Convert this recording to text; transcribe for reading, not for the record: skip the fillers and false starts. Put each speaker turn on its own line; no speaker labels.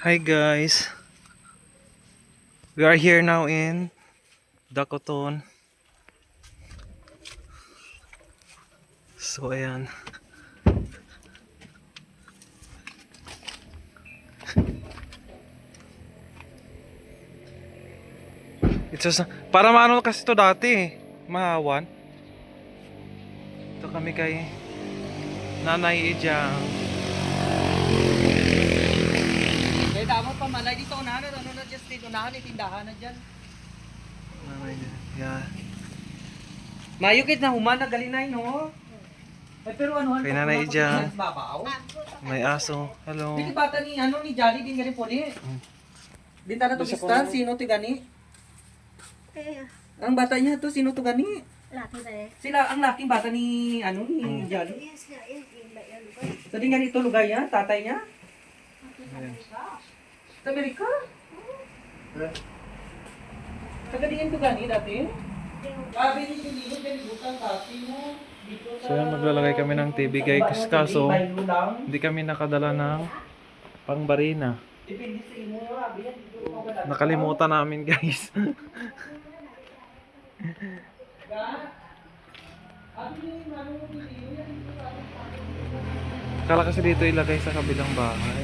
Hi guys, we are here now in Dakoton. So ayan, it's just, para maano kasi to dati, mahawan. Ito kami kay Nanay Ijang.
Eh, dapat pa malay dito unahan na ano na just dito unahan itindahan na diyan.
Nanay Ijang, yeah.
Mayukit na human na galinay no. Eh pero ano
Kay Nanay Ijang.
babaw.
May aso, hello.
Dili bata ni ano ni Jolly din gani poli. Din tara to bistan sino ti gani? Ang bata niya to sino to gani?
Laki ba eh?
Sila ang laking bata ni ano ni Jolly.
Yes, yes,
So din gani ito lugar niya, tatay niya.
Ayan.
Sa Amerika? Taga diin to gani dati? Sabi ni Julie, gani butang dati mo.
So ayan, maglalagay kami ng TV guys, kaso hindi kami nakadala ng pangbarina.
Depende sa imo, abi yan dito ko ba.
Nakalimutan namin guys. Kala kasi dito ilagay sa kabilang bahay.